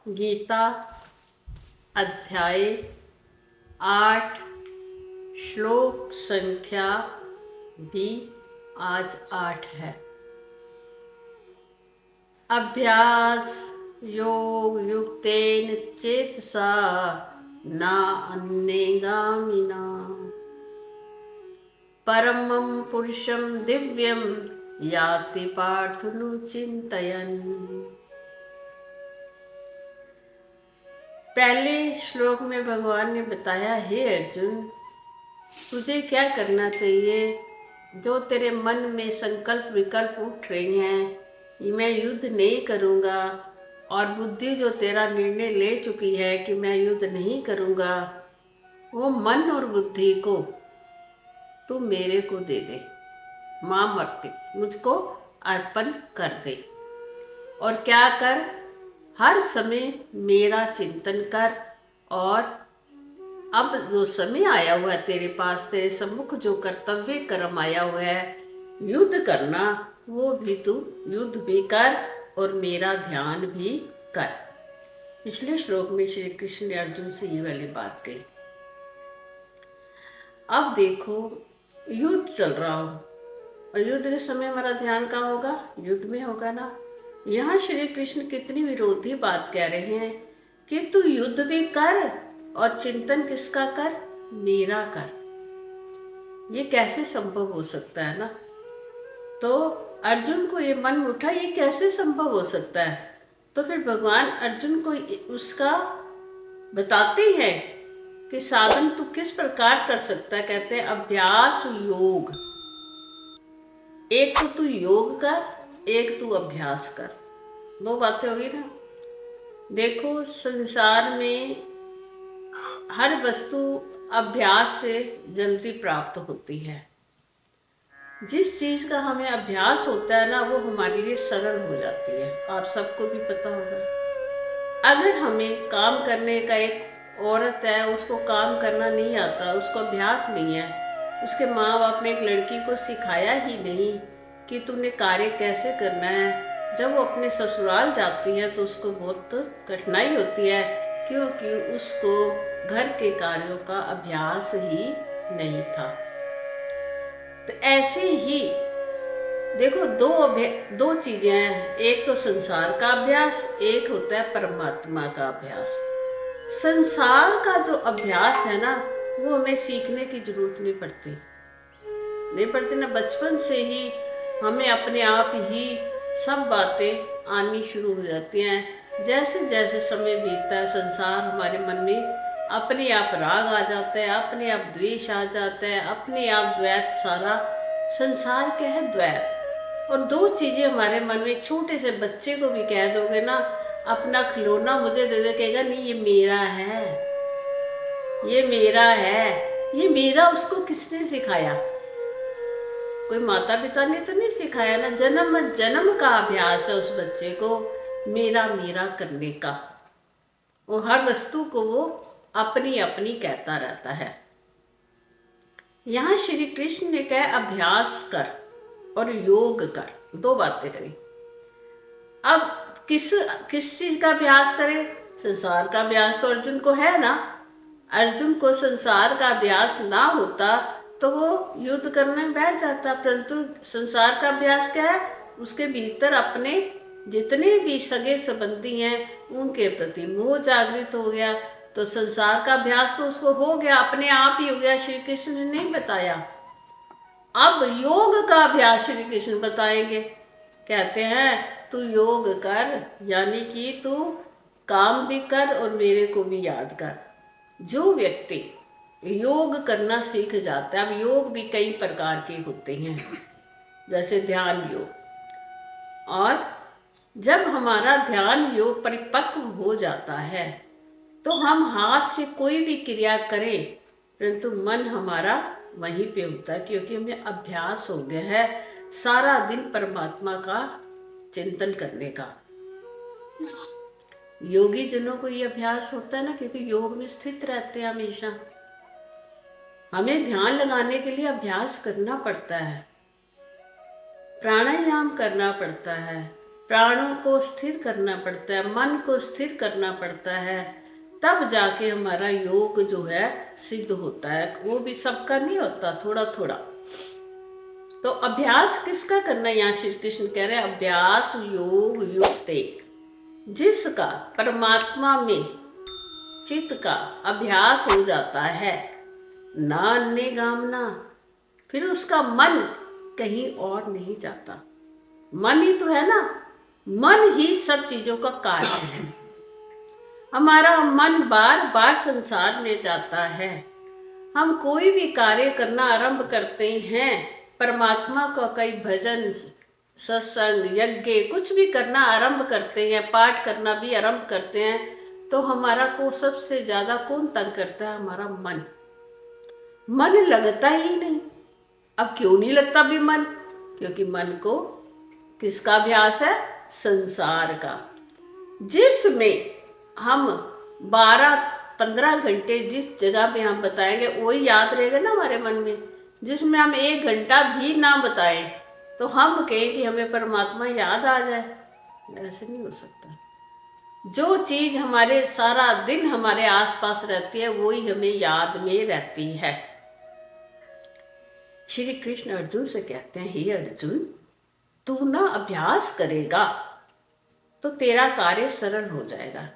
गीता अध्याय 8 श्लोक संख्या भी आज 8 है। अभ्यास योग युक्तेन चेतसा न अन्यगामिना परमं पुरुषं दिव्यं याति पार्थनु चिंतयन्। पहले श्लोक में भगवान ने बताया, हे अर्जुन, तुझे क्या करना चाहिए। जो तेरे मन में संकल्प विकल्प उठ रही हैं, मैं युद्ध नहीं करूँगा, और बुद्धि जो तेरा निर्णय ले चुकी है कि मैं युद्ध नहीं करूँगा, वो मन और बुद्धि को तू मेरे को दे दे, माम अर्पित, मुझको अर्पण कर दे। और क्या कर, हर समय मेरा चिंतन कर। और अब जो समय आया हुआ है तेरे पास, तेरे सम्मुख जो कर्तव्य कर्म आया हुआ है युद्ध करना, वो भी तू युद्ध भी कर और मेरा ध्यान भी कर। पिछले श्लोक में श्री कृष्ण ने अर्जुन से ये वाली बात कही। अब देखो, युद्ध चल रहा हो और युद्ध के समय हमारा ध्यान कहाँ होगा? युद्ध में होगा ना। यहाँ श्री कृष्ण कितनी विरोधी बात कह रहे हैं कि तू युद्ध भी कर और चिंतन किसका कर? मेरा कर। ये कैसे संभव हो सकता है ना। तो अर्जुन को ये मन में उठा, ये कैसे संभव हो सकता है। तो फिर भगवान अर्जुन को उसका बताते हैं कि साधन तू किस प्रकार कर सकता है। कहते हैं अभ्यास योग, एक तो तू योग कर, एक तू अभ्यास कर। दो बातें होगी ना। देखो, संसार में हर वस्तु अभ्यास से जल्दी प्राप्त होती है। जिस चीज़ का हमें अभ्यास होता है ना, वो हमारे लिए सरल हो जाती है। आप सबको भी पता होगा। अगर हमें काम करने का, एक औरत है उसको काम करना नहीं आता, उसको अभ्यास नहीं है, उसके माँ बाप ने एक लड़की को सिखाया ही नहीं कि तुमने कार्य कैसे करना है, जब वो अपने ससुराल जाती है तो उसको बहुत कठिनाई होती है, क्योंकि उसको घर के कार्यों का अभ्यास ही नहीं था। तो ऐसे ही देखो, दो चीजें हैं, एक तो संसार का अभ्यास, एक होता है परमात्मा का अभ्यास। संसार का जो अभ्यास है ना, वो हमें सीखने की जरूरत नहीं पड़ती ना। बचपन से ही हमें अपने आप ही सब बातें आनी शुरू हो जाती हैं। जैसे जैसे समय बीतता है, संसार हमारे मन में अपने आप राग आ जाता है, अपने आप द्वेष आ जाता है, अपने आप द्वैत। सारा संसार क्या है? द्वैत। और दो चीज़ें हमारे मन में, छोटे से बच्चे को भी कह दोगे ना, अपना खिलौना मुझे दे दे, कहेगा नहीं ये मेरा है, ये मेरा है। ये मेरा उसको किसने सिखाया? कोई माता पिता ने तो नहीं सिखाया ना। जन्म जन्म का अभ्यास है उस बच्चे को मेरा मेरा करने का। वो हर वस्तु को वो अपनी अपनी कहता रहता है। यहाँ श्री कृष्ण ने कहा अभ्यास कर और योग कर, दो बातें करी। अब किस चीज का अभ्यास करे? संसार का अभ्यास तो अर्जुन को है ना। अर्जुन को संसार का अभ्यास ना होता तो वो युद्ध करने में बैठ जाता। परंतु संसार का अभ्यास क्या है? उसके भीतर अपने जितने भी सगे संबंधी हैं उनके प्रति मोह जागृत हो गया। तो संसार का अभ्यास तो उसको हो गया, अपने आप ही हो गया। श्री कृष्ण ने नहीं बताया। अब योग का अभ्यास श्री कृष्ण बताएंगे। कहते हैं तू योग कर, यानी कि तू काम भी कर और मेरे को भी याद कर। जो व्यक्ति योग करना सीख जाता है, अब योग भी कई प्रकार के होते हैं, जैसे ध्यान योग। और जब हमारा ध्यान योग परिपक्व हो जाता है तो हम हाथ से कोई भी क्रिया करें, परंतु मन हमारा वहीं पे होता है, क्योंकि हमें अभ्यास हो गया है सारा दिन परमात्मा का चिंतन करने का। योगी जनों को ये अभ्यास होता है ना, क्योंकि योग में स्थित रहते हैं हमेशा। हमें ध्यान लगाने के लिए अभ्यास करना पड़ता है, प्राणायाम करना पड़ता है, प्राणों को स्थिर करना पड़ता है, मन को स्थिर करना पड़ता है, तब जाके हमारा योग जो है सिद्ध होता है। वो भी सबका नहीं होता, थोड़ा थोड़ा। तो अभ्यास किसका करना है? यहाँ श्री कृष्ण कह रहे हैं अभ्यास योग युक्ते, जिसका परमात्मा में चित्त का अभ्यास हो जाता है, ना अन्य गामना, फिर उसका मन कहीं और नहीं जाता। मन ही तो है ना, मन ही सब चीजों का कारण है। हमारा मन बार बार संसार में जाता है। हम कोई भी कार्य करना आरंभ करते हैं, परमात्मा का कई भजन सत्संग यज्ञ कुछ भी करना आरंभ करते हैं, पाठ करना भी आरंभ करते हैं, तो हमारा को सबसे ज्यादा कौन तंग करता है? हमारा मन। मन लगता ही नहीं। अब क्यों नहीं लगता भी मन? क्योंकि मन को किसका अभ्यास है? संसार का, जिसमें हम 12-15 घंटे जिस जगह पे हम बताएंगे वही याद रहेगा ना हमारे मन में। जिसमें हम 1 घंटा भी ना बताएं तो हम कहें कि हमें परमात्मा याद आ जाए, ऐसे नहीं हो सकता। जो चीज हमारे सारा दिन हमारे आसपास रहती है वही हमें याद में रहती है। श्री कृष्ण अर्जुन से कहते हैं, हे अर्जुन, तू ना अभ्यास करेगा तो तेरा कार्य सरल हो जाएगा।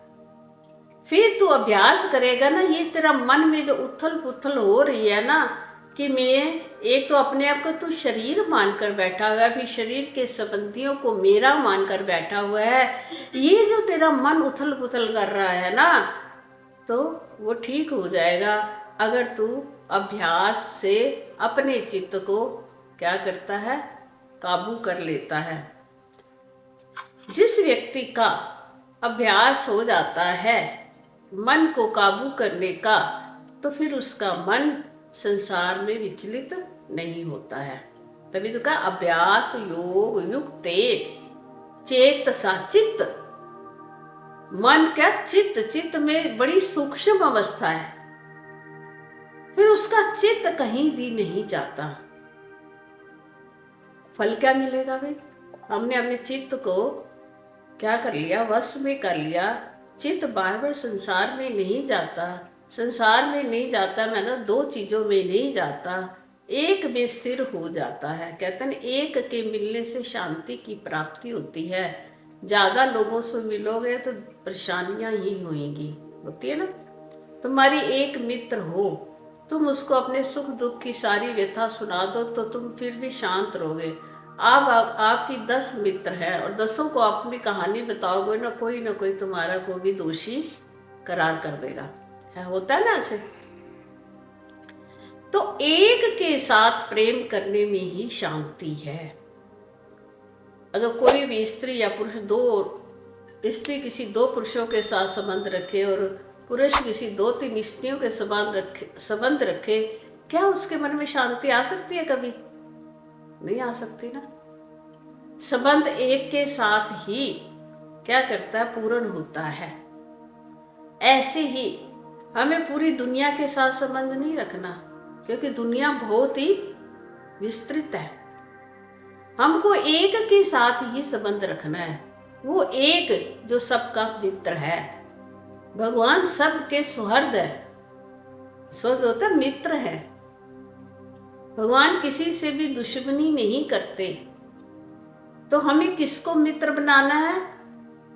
फिर तू अभ्यास करेगा ना, ये तेरा मन में जो उथल पुथल हो रही है ना, कि मैं एक तो अपने आप को तू शरीर मानकर बैठा हुआ है, फिर शरीर के संबंधियों को मेरा मानकर बैठा हुआ है, ये जो तेरा मन उथल पुथल कर रहा है ना, तो वो ठीक हो जाएगा अगर तू अभ्यास से अपने चित्त को क्या करता है? काबू कर लेता है। जिस व्यक्ति का अभ्यास हो जाता है मन को काबू करने का, तो फिर उसका मन संसार में विचलित नहीं होता है। तभी तो कहा अभ्यास योग युक्ते चेतसा, चित्त, मन क्या? चित्त, चित्त में बड़ी सूक्ष्म अवस्था है, फिर उसका चित्त कहीं भी नहीं जाता। फल क्या मिलेगा भाई? हमने अपने चित्त को क्या कर लिया? वश में कर लिया। चित्त बार बार संसार में नहीं जाता। संसार में नहीं जाता, मैं ना 2 चीजों में नहीं जाता, एक में स्थिर हो जाता है। कहते हैं एक के मिलने से शांति की प्राप्ति होती है। ज्यादा लोगों से मिलोगे तो परेशानियां ही होती है ना। तुम्हारी एक मित्र हो, तुम उसको अपने सुख दुख की सारी व्यथा सुना दो तो तुम फिर भी शांत रहोगे। आपकी 10 मित्र हैं और 10 को अपनी कहानी बताओगे ना कोई तुम्हारा को भी दोषी करार कर देगा, है होता है ना ऐसे। तो एक के साथ प्रेम करने में ही शांति है। अगर कोई भी स्त्री या पुरुष स्त्री किसी 2 पुरुषों के साथ संबंध रखे और पुरुष किसी 2-3 स्त्रियों के संबंध रखे, क्या उसके मन में शांति आ सकती है? कभी नहीं आ सकती ना। संबंध एक के साथ ही क्या करता है? पूर्ण होता है। ऐसे ही हमें पूरी दुनिया के साथ संबंध नहीं रखना, क्योंकि दुनिया बहुत ही विस्तृत है। हमको एक के साथ ही संबंध रखना है, वो एक जो सबका मित्र है। भगवान सबके सुहृद है, सोच होता मित्र है। भगवान किसी से भी दुश्मनी नहीं करते। तो हमें किसको मित्र बनाना है?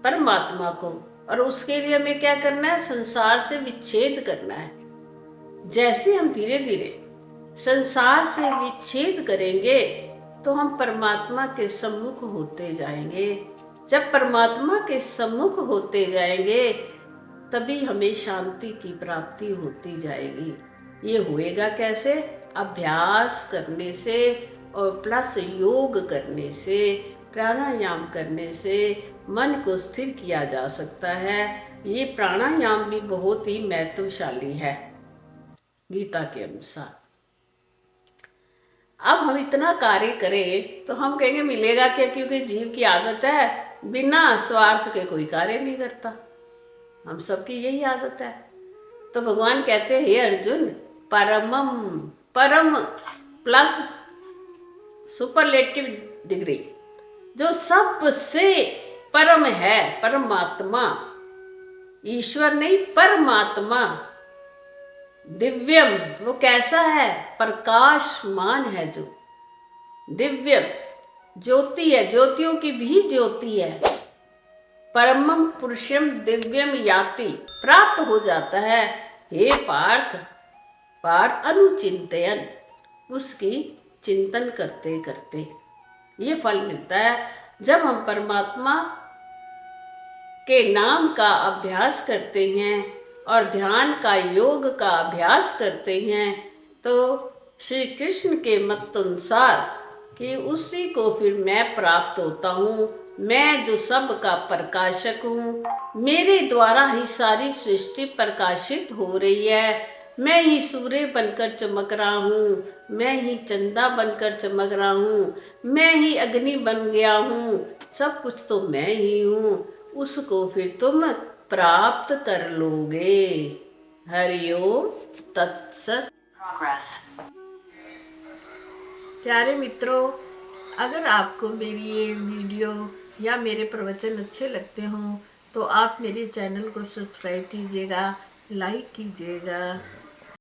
परमात्मा को। और उसके लिए हमें क्या करना है? संसार से विच्छेद करना है। जैसे हम धीरे धीरे संसार से विच्छेद करेंगे तो हम परमात्मा के सम्मुख होते जाएंगे। जब परमात्मा के सम्मुख होते जाएंगे तभी हमें शांति की प्राप्ति होती जाएगी। ये होएगा कैसे? अभ्यास करने से और प्लस योग करने से, प्राणायाम करने से मन को स्थिर किया जा सकता है। ये प्राणायाम भी बहुत ही महत्वशाली है गीता के अनुसार। अब हम इतना कार्य करें तो हम कहेंगे मिलेगा क्या? क्योंकि जीव की आदत है बिना स्वार्थ के कोई कार्य नहीं करता। हम सबकी यही आदत है। तो भगवान कहते हैं, हे अर्जुन, परम प्लस सुपरलेटिव डिग्री, जो सबसे परम है, परमात्मा, ईश्वर नहीं परमात्मा। दिव्यम, वो कैसा है? प्रकाशमान है, जो दिव्यम ज्योति है, ज्योतियों की भी ज्योति है। परमम पुरुषम दिव्यम याति, प्राप्त हो जाता है। हे पार्थ, पार्थ अनुचिंतयन, उसकी चिंतन करते करते ये फल मिलता है। जब हम परमात्मा के नाम का अभ्यास करते हैं और ध्यान का, योग का अभ्यास करते हैं, तो श्री कृष्ण के मत अनुसार कि उसी को फिर मैं प्राप्त होता हूँ। मैं जो सब का प्रकाशक हूँ, मेरे द्वारा ही सारी सृष्टि प्रकाशित हो रही है। मैं ही सूर्य बनकर चमक रहा हूँ, मैं ही चंदा बनकर चमक रहा हूँ, मैं ही अग्नि बन गया हूँ, सब कुछ तो मैं ही हूँ। उसको फिर तुम प्राप्त कर लोगे। हरिओम तत्सत। प्यारे मित्रों, अगर आपको मेरी ये वीडियो या मेरे प्रवचन अच्छे लगते हों तो आप मेरे चैनल को सब्सक्राइब कीजिएगा, लाइक कीजिएगा